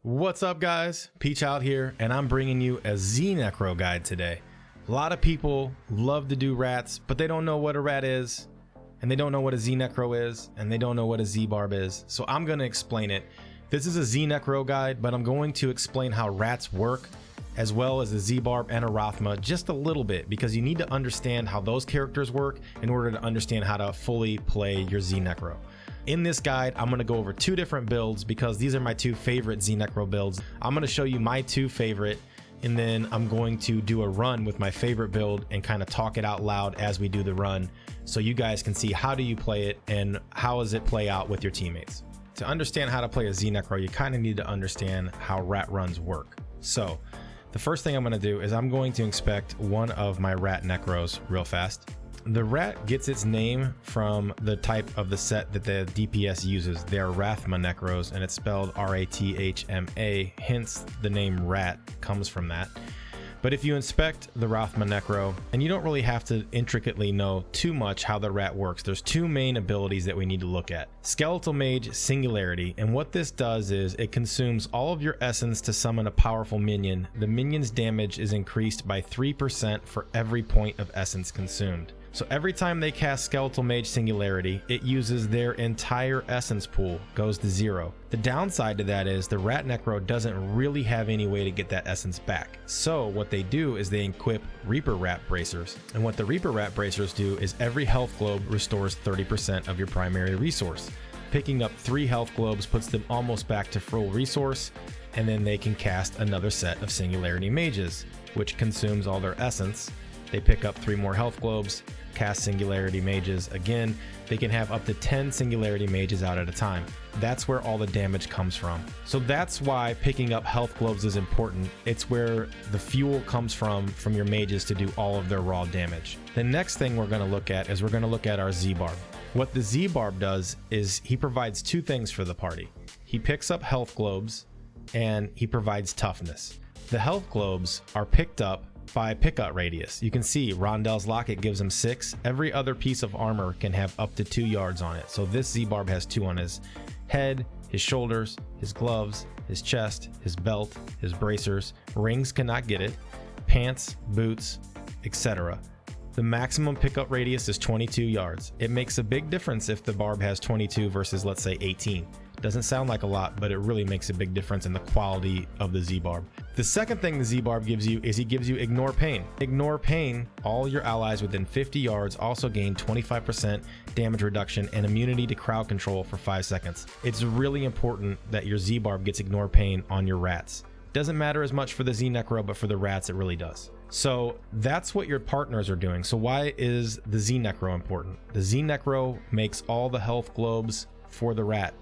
What's up guys, Pchild here, and I'm bringing you a zNecro guide today. A lot of people love to do rats, but they don't know what a rat is, and they don't know what a zNecro is, and they don't know what a Z-barb is, so I'm going to explain it. This is a zNecro guide, but I'm going to explain how rats work, as well as a Z-barb and a Rathma just a little bit, because you need to understand how those characters work in order to understand how to fully play your zNecro. In this guide, I'm going to go over two different builds because these are my two favorite zNecro builds. I'm going to show you my two favorite, and then I'm going to do a run with my favorite build and kind of talk it out loud as we do the run, so you guys can see how do you play it and how does it play out with your teammates. To understand how to play a zNecro, you kind of need to understand how rat runs work. So the first thing I'm going to do is I'm going to inspect one of my rat necros real fast. The rat gets its name from the type of the set that the DPS uses. They are Rathma necros, and it's spelled R-A-T-H-M-A, hence the name rat comes from that. But if you inspect the Rathma necro, and you don't really have to intricately know too much how the rat works, there's two main abilities that we need to look at. Skeletal Mage Singularity, and what this does is it consumes all of your essence to summon a powerful minion. The minion's damage is increased by 3% for every point of essence consumed. So every time they cast Skeletal Mage Singularity, it uses their entire essence pool, goes to 0. The downside to that is the Rat Necro doesn't really have any way to get that essence back. So what they do is they equip Reaper Rat Bracers. And what the Reaper Rat Bracers do is every health globe restores 30% of your primary resource. Picking up 3 health globes puts them almost back to full resource, and then they can cast another set of Singularity Mages, which consumes all their essence. They pick up 3 more health globes, cast Singularity Mages again. They can have up to 10 Singularity Mages out at a time. That's where all the damage comes from. So that's why picking up health globes is important. It's where the fuel comes from your mages to do all of their raw damage. The next thing we're going to look at is we're going to look at our Z-barb. What the Z-barb does is he provides 2 things for the party. He picks up health globes and he provides toughness. The health globes are picked up by pickup radius. You can see Rondell's Locket gives him 6. Every other piece of armor can have up to 2 yards on it. So this Z-barb has 2 on his head, his shoulders, his gloves, his chest, his belt, his bracers. Rings cannot get it, pants, boots, etc. The maximum pickup radius is 22 yards. It makes a big difference if the barb has 22 versus, let's say, 18. Doesn't sound like a lot, but it really makes a big difference in the quality of the Z-barb. The second thing the Z-barb gives you is he gives you Ignore Pain. Ignore Pain, all your allies within 50 yards also gain 25% damage reduction and immunity to crowd control for 5 seconds. It's really important that your Z-barb gets Ignore Pain on your rats. Doesn't matter as much for the zNecro, but for the rats it really does. So that's what your partners are doing. So why is the zNecro important? The zNecro makes all the health globes for the rat.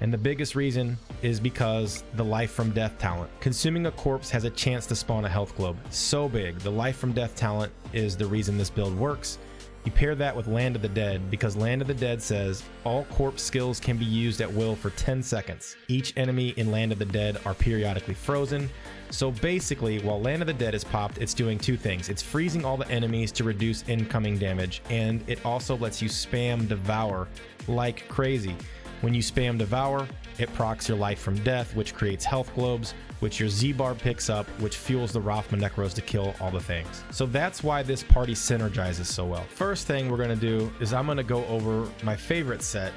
And the biggest reason is because the life from death talent. Consuming a corpse has a chance to spawn a health globe. So big. The life from death talent is the reason this build works. You pair that with Land of the Dead, because Land of the Dead says all corpse skills can be used at will for 10 seconds. Each enemy in Land of the Dead are periodically frozen. So basically, while Land of the Dead is popped, it's doing 2 things. It's freezing all the enemies to reduce incoming damage, and it also lets you spam Devour like crazy. When you spam Devour, it procs your life from death, which creates health globes, which your Z-barb picks up, which fuels the Rathma necros to kill all the things. So that's why this party synergizes so well. First thing we're going to do is I'm going to go over my favorite set,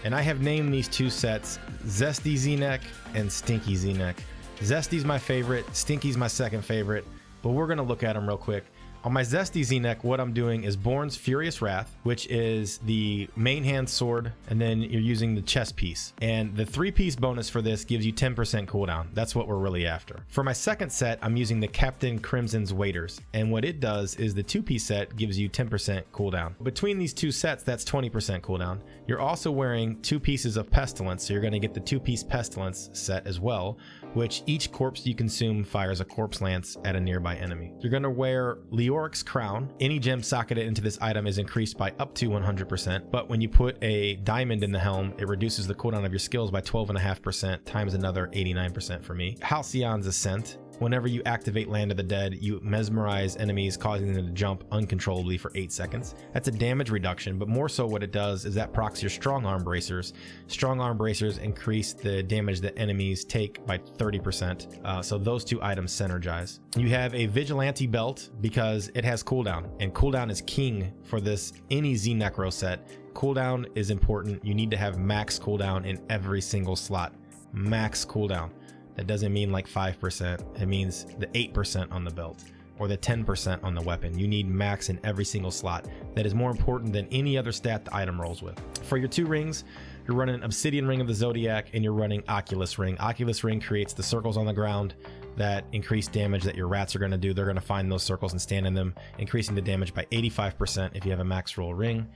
and I have named these 2 sets Zesty Z-Nec and Stinky Z-Nec. Zesty's my favorite, Stinky's my second favorite, but we're going to look at them real quick. On my Zesty Z-Nec, what I'm doing is Born's Furious Wrath, which is the main hand sword, and then you're using the chest piece. And the 3-piece bonus for this gives you 10% cooldown. That's what we're really after. For my second set, I'm using the Captain Crimson's Waiters. And what it does is the 2-piece set gives you 10% cooldown. Between these 2 sets, that's 20% cooldown. You're also wearing 2 pieces of Pestilence, so you're going to get the 2-piece Pestilence set as well, which each corpse you consume fires a corpse lance at a nearby enemy. You're going to wear Leora Yorick's Crown. Any gem socketed into this item is increased by up to 100%, but when you put a diamond in the helm, it reduces the cooldown of your skills by 12.5% times another 89% for me. Halcyon's Ascent. Whenever you activate Land of the Dead, you mesmerize enemies, causing them to jump uncontrollably for 8 seconds. That's a damage reduction, but more so what it does is that procs your Strong Arm Bracers. Strong Arm Bracers increase the damage that enemies take by 30%, so those two items synergize. You have a Vigilante Belt because it has cooldown, and cooldown is king for this any zNecro set. Cooldown is important. You need to have max cooldown in every single slot. Max cooldown. That doesn't mean like 5%. It means the 8% on the belt or the 10% on the weapon. You need max in every single slot. That is more important than any other stat the item rolls with. For your 2 rings, you're running Obsidian Ring of the Zodiac and you're running Oculus Ring. Oculus Ring creates the circles on the ground that increase damage that your rats are going to do. They're going to find those circles and stand in them, increasing the damage by 85% if you have a max roll ring.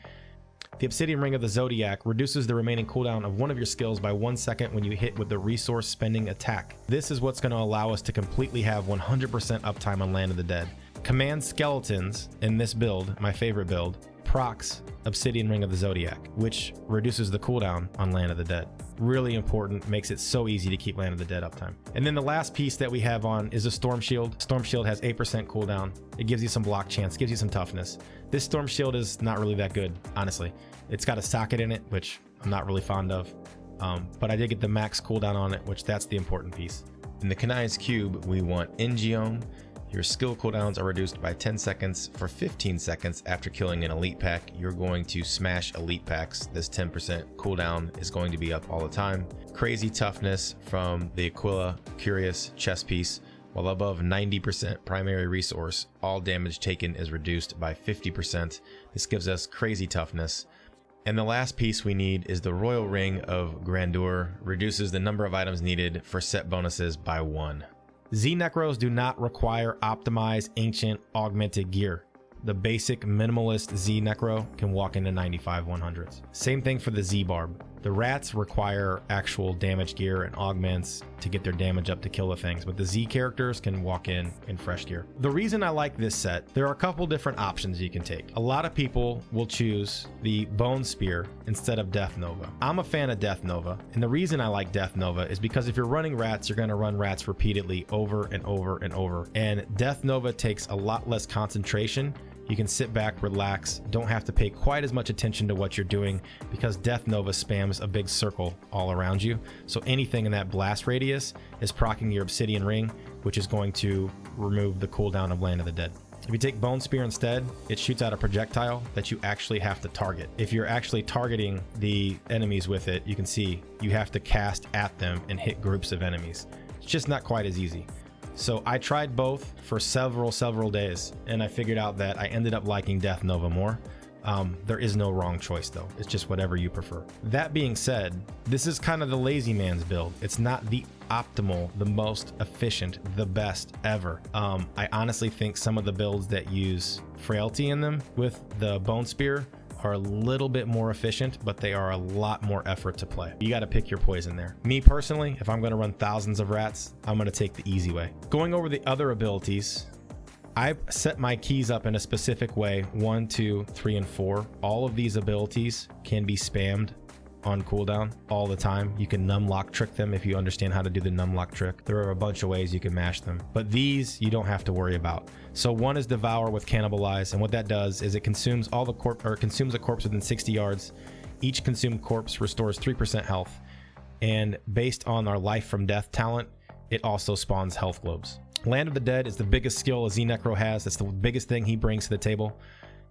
The Obsidian Ring of the Zodiac reduces the remaining cooldown of one of your skills by 1 second when you hit with the resource spending attack. This is what's going to allow us to completely have 100% uptime on Land of the Dead. Command Skeletons in this build, my favorite build, procs Obsidian Ring of the Zodiac, which reduces the cooldown on Land of the Dead. Really important, makes it so easy to keep Land of the Dead uptime. And then the last piece that we have on is a Storm Shield. Storm Shield has 8% cooldown. It gives you some block chance, gives you some toughness. This Storm Shield is not really that good, honestly. It's got a socket in it, which I'm not really fond of. But I did get the max cooldown on it, which that's the important piece. In the Kanai's Cube, we want Ingeome. Your skill cooldowns are reduced by 10 seconds for 15 seconds after killing an elite pack. You're going to smash elite packs. This 10% cooldown is going to be up all the time. Crazy Toughness from the Aquila Curious chess piece. While above 90% primary resource, all damage taken is reduced by 50%. This gives us Crazy Toughness. And the last piece we need is the Royal Ring of Grandeur. Reduces the number of items needed for set bonuses by 1. zNecros do not require optimized, ancient, augmented gear. The basic minimalist zNecro can walk into 95 100s. Same thing for the Z-Barb. The rats require actual damage gear and augments to get their damage up to kill the things, but the Z characters can walk in fresh gear. The reason I like this set, there are a couple different options you can take. A lot of people will choose the Bone Spear instead of Death Nova. I'm a fan of Death Nova, and the reason I like Death Nova is because if you're running rats, you're going to run rats repeatedly over and over and over, and Death Nova takes a lot less concentration. You can sit back, relax, don't have to pay quite as much attention to what you're doing because Death Nova spams a big circle all around you. So anything in that blast radius is proccing your Obsidian Ring, which is going to remove the cooldown of Land of the Dead. If you take Bone Spear instead, it shoots out a projectile that you actually have to target. If you're actually targeting the enemies with it, you can see you have to cast at them and hit groups of enemies. It's just not quite as easy. So I tried both for several days, and I figured out that I ended up liking Death Nova more. There is no wrong choice though. It's just whatever you prefer. That being said, this is kind of the lazy man's build. It's not the optimal, the most efficient, the best ever. I honestly think some of the builds that use frailty in them with the Bone Spear are a little bit more efficient, but they are a lot more effort to play. You got to pick your poison there. Me personally, if I'm going to run thousands of rats, I'm going to take the easy way. Going over the other abilities, I've set my keys up in a specific way, 1, 2, 3, and 4. All of these abilities can be spammed on cooldown all the time. You can numlock trick them if you understand how to do the numlock trick. There are a bunch of ways you can mash them, but these you don't have to worry about. So one is Devour with Cannibalize, and what that does is it consumes all the consumes a corpse within 60 yards. Each consumed corpse restores 3% health, and based on our Life from Death talent, it also spawns health globes. Land of the Dead is the biggest skill a zNecro has. That's the biggest thing he brings to the table.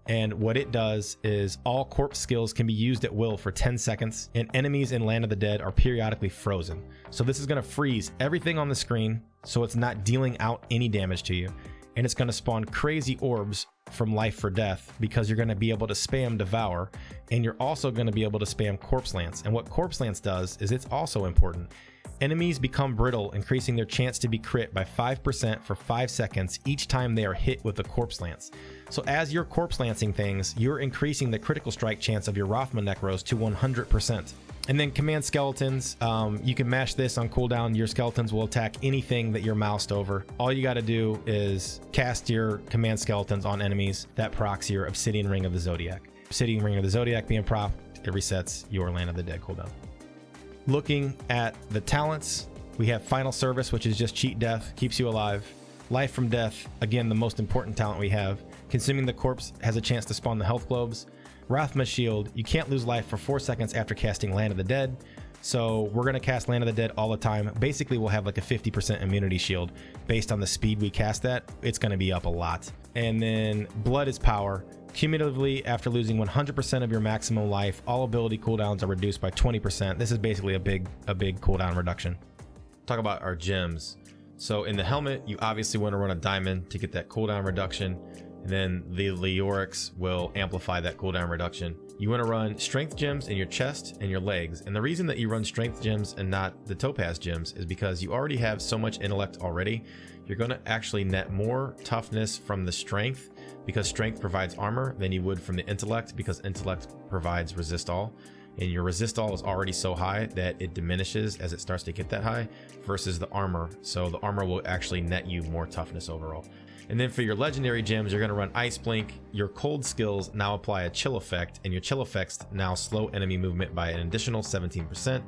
And what it does is all corpse skills can be used at will for 10 seconds, and enemies in Land of the Dead are periodically frozen. So this is going to freeze everything on the screen, so it's not dealing out any damage to you. And it's going to spawn crazy orbs from Life for Death because you're going to be able to spam Devour, and you're also going to be able to spam Corpse Lance. And what Corpse Lance does is it's also important. Enemies become brittle, increasing their chance to be crit by 5% for 5 seconds each time they are hit with a Corpse Lance. So as you're Corpse Lancing things, you're increasing the critical strike chance of your Rothma Necros to 100%. And then command skeletons, you can mash this on cooldown. Your skeletons will attack anything that you're moused over. All you got to do is cast your command skeletons on enemies that procs your Obsidian Ring of the Zodiac. Obsidian Ring of the Zodiac being proc, it resets your Land of the Dead cooldown. Looking at the talents, we have Final Service, which is just cheat death, keeps you alive. Life from Death, again, the most important talent we have. Consuming the corpse has a chance to spawn the health globes. Rathma's Shield, you can't lose life for 4 seconds after casting Land of the Dead. So we're going to cast Land of the Dead all the time. Basically, we'll have like a 50% immunity shield based on the speed we cast that. It's going to be up a lot. And then Blood is Power. Cumulatively, after losing 100% of your maximum life, all ability cooldowns are reduced by 20%. This is basically a big cooldown reduction. Talk about our gems. So in the helmet, you obviously want to run a diamond to get that cooldown reduction. And then the Leorics will amplify that cooldown reduction. You want to run strength gems in your chest and your legs. And the reason that you run strength gems and not the topaz gems is because you already have so much intellect already. You're going to actually net more toughness from the strength, because strength provides armor, than you would from the intellect, because intellect provides resist all. And your resist all is already so high that it diminishes as it starts to get that high versus the armor. So the armor will actually net you more toughness overall. And then for your legendary gems, you're going to run Ice Blink. Your cold skills now apply a chill effect, and your chill effects now slow enemy movement by an additional 17%.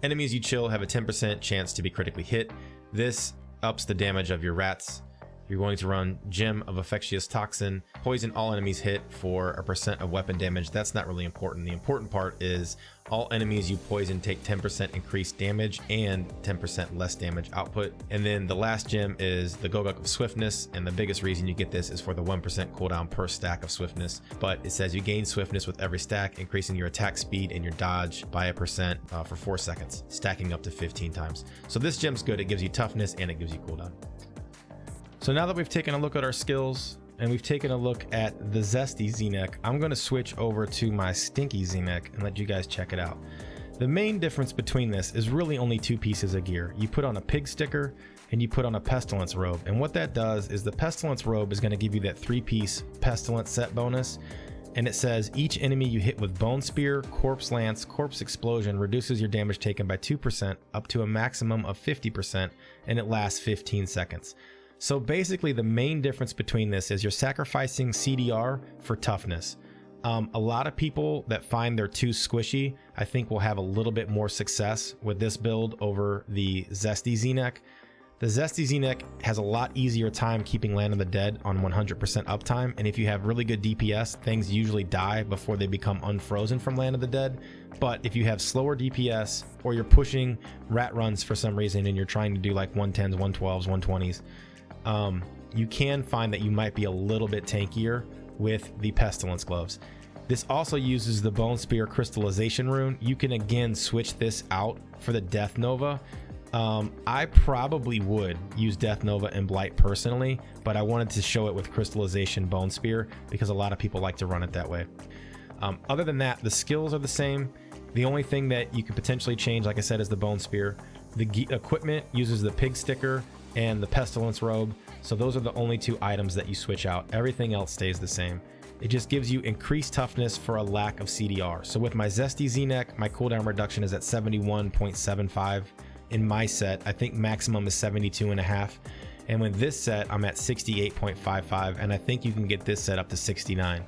Enemies you chill have a 10% chance to be critically hit. This ups the damage of your rats. You're going to run Gem of Infectious Toxin. Poison all enemies hit for a % of weapon damage. That's not really important. The important part is all enemies you poison take 10% increased damage and 10% less damage output. And then the last gem is the Gogok of Swiftness. And the biggest reason you get this is for the 1% cooldown per stack of Swiftness. But it says you gain Swiftness with every stack, increasing your attack speed and your dodge by a % for 4 seconds, stacking up to 15 times. So this gem's good. It gives you toughness and it gives you cooldown. So now that we've taken a look at our skills and we've taken a look at the Zesty zNec, I'm going to switch over to my Stinky zNec and let you guys check it out. The main difference between this is really only 2 pieces of gear. You put on a pig sticker and you put on a pestilence robe. And what that does is the pestilence robe is going to give you that 3-piece pestilence set bonus. And it says each enemy you hit with Bone Spear, Corpse Lance, Corpse Explosion reduces your damage taken by 2% up to a maximum of 50%, and it lasts 15 seconds. So basically the main difference between this is you're sacrificing CDR for toughness. A lot of people that find they're too squishy, I think will have a little bit more success with this build over the Zesty zNec. The Zesty zNec has a lot easier time keeping Land of the Dead on 100% uptime, and if you have really good DPS, things usually die before they become unfrozen from Land of the Dead. But if you have slower DPS, or you're pushing rat runs for some reason and you're trying to do like 110s, 112s, 120s, you can find that you might be a little bit tankier with the Pestilence Gloves. This also uses the Bone Spear Crystallization Rune. You can again switch this out for the Death Nova. I probably would use Death Nova and Blight personally, but I wanted to show it with Crystallization Bone Spear because a lot of people like to run it that way. Other than that, the skills are the same. The only thing that you could potentially change, like I said, is the Bone Spear. The equipment uses the Pig Sticker and the Pestilence Robe. So those are the only 2 items that you switch out. Everything else stays the same. It just gives you increased toughness for a lack of CDR. So with my Zesty zNec, my cooldown reduction is at 71.75. In my set, I think maximum is 72.5. And with this set, I'm at 68.55. And I think you can get this set up to 69.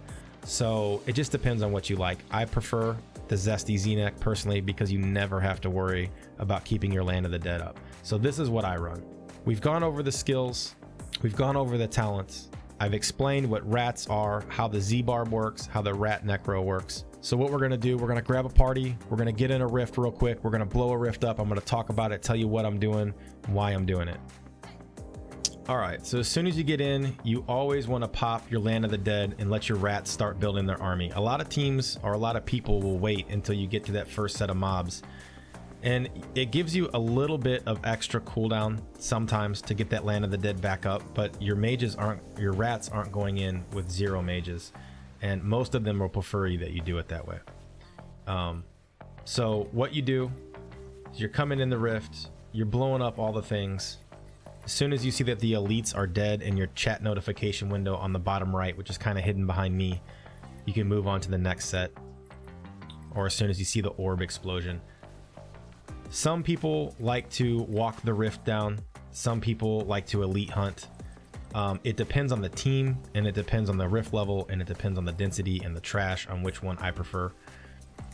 So it just depends on what you like. I prefer the Zesty zNec personally because you never have to worry about keeping your Land of the Dead up. So this is what I run. We've gone over the skills. We've gone over the talents. I've explained what rats are, how the Z-Barb works, how the Rat Necro works. So what we're going to do, we're going to grab a party. We're going to get in a rift real quick. We're going to blow a rift up. I'm going to talk about it, tell you what I'm doing, why I'm doing it. All right, so as soon as you get in, you always want to pop your Land of the Dead and let your rats start building their army. A lot of teams or a lot of people will wait until you get to that first set of mobs. And it gives you a little bit of extra cooldown sometimes to get that Land of the Dead back up, but your rats aren't going in with 0 mages. And most of them will prefer that you do it that way. So what you do is you're coming in the rift, you're blowing up all the things. As soon as you see that the elites are dead in your chat notification window on the bottom right, which is kind of hidden behind me, you can move on to the next set. or as soon as you see the orb explosion. Some people like to walk the rift down. Some people like to elite hunt. It depends on the team, and it depends on the rift level, and it depends on the density and the trash on which one I prefer.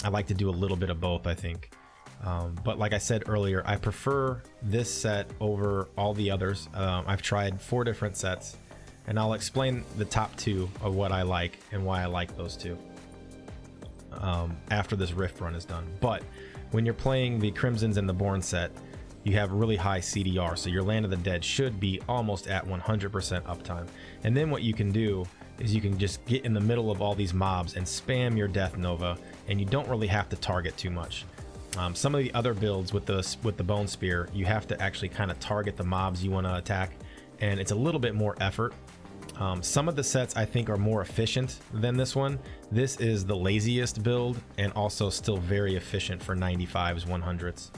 I like to do a little bit of both, I think. But like I said earlier, I prefer this set over all the others. I've tried 4 different sets, and I'll explain the top 2 of what I like and why I like those 2 after this rift run is done. But when you're playing the Crimsons and the Born set, you have really high CDR, so your Land of the Dead should be almost at 100% uptime. And then what you can do is you can just get in the middle of all these mobs and spam your Death Nova, and you don't really have to target too much. Some of the other builds with the Bone Spear, you have to actually kind of target the mobs you want to attack, and it's a little bit more effort. Some of the sets I think are more efficient than this one. This is the laziest build and also still very efficient for 95s, 100s.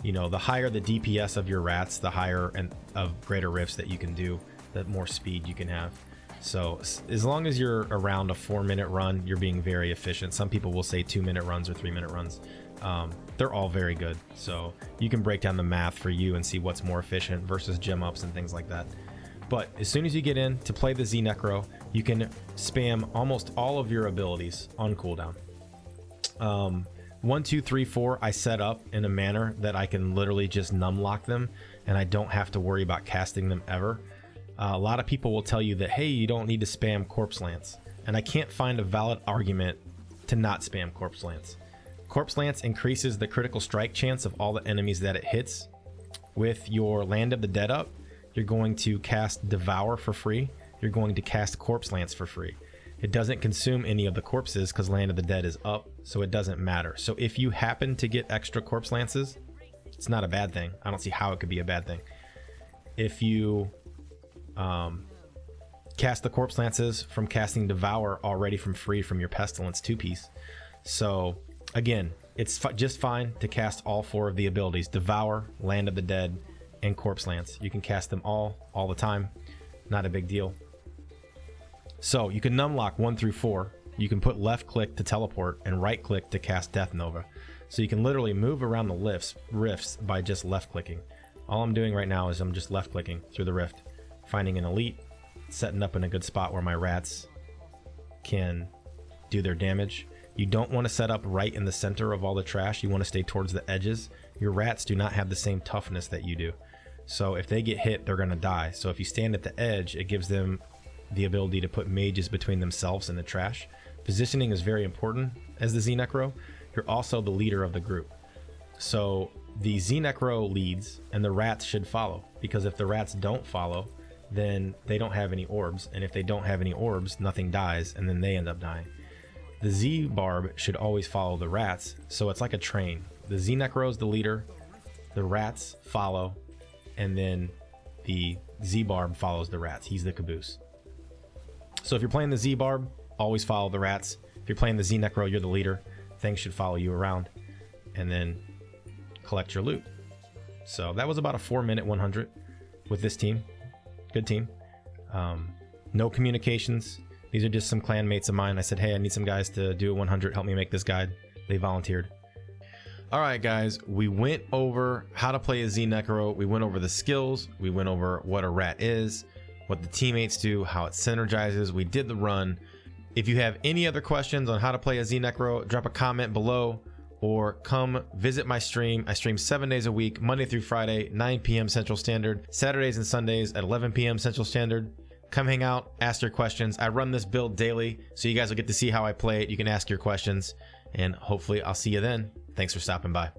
You know, the higher the DPS of your rats, the higher and of greater rifts that you can do, the more speed you can have. So as long as you're around a 4-minute run, you're being very efficient. Some people will say 2-minute runs or 3-minute runs. They're all very good. So you can break down the math for you and see what's more efficient versus gem ups and things like that. But as soon as you get in to play the zNecro, you can spam almost all of your abilities on cooldown. 1, 2, 3, 4 I set up in a manner that I can literally just numlock them, and I don't have to worry about casting them ever. A lot of people will tell you that, hey, you don't need to spam Corpse Lance, and I can't find a valid argument to not spam Corpse Lance. Corpse Lance increases the critical strike chance of all the enemies that it hits. With your Land of the Dead up, you're going to cast Devour for free. You're going to cast Corpse Lance for free. It doesn't consume any of the corpses because Land of the Dead is up, so it doesn't matter. So if you happen to get extra Corpse Lances, it's not a bad thing. I don't see how it could be a bad thing. If you cast the Corpse Lances from casting Devour already from free from your Pestilence 2-piece. So again, it's just fine to cast all 4 of the abilities: Devour, Land of the Dead, and Corpse Lance. You can cast them all the time. Not a big deal. So you can numlock 1 through 4. You can put left click to teleport and right click to cast Death Nova. So you can literally move around the rifts by just left clicking. All I'm doing right now is I'm just left clicking through the rift, finding an elite, setting up in a good spot where my rats can do their damage. You don't want to set up right in the center of all the trash. You want to stay towards the edges. Your rats do not have the same toughness that you do. So if they get hit, they're going to die. So if you stand at the edge, it gives them the ability to put mages between themselves and the trash. Positioning is very important as the zNecro. You're also the leader of the group. So the zNecro leads and the rats should follow, because if the rats don't follow, then they don't have any orbs. And if they don't have any orbs, nothing dies, and then they end up dying. The Z-Barb should always follow the rats, so it's like a train. The zNecro is the leader, the rats follow, and then the Z-Barb follows the rats. He's the caboose. So if you're playing the Z-Barb, always follow the rats. If you're playing the zNecro, you're the leader. Things should follow you around, and then collect your loot. So that was about a 4-minute 100 with this team. Good team. No communications. These are just some clan mates of mine. I said, hey, I need some guys to do a 100. Help me make this guide. They volunteered. All right, guys, we went over how to play a zNecro. We went over the skills. We went over what a rat is, what the teammates do, how it synergizes. We did the run. If you have any other questions on how to play a zNecro, drop a comment below or come visit my stream. I stream 7 days a week, Monday through Friday, 9 p.m. Central Standard, Saturdays and Sundays at 11 p.m. Central Standard. Come hang out, ask your questions. I run this build daily, so you guys will get to see how I play it. You can ask your questions, and hopefully I'll see you then. Thanks for stopping by.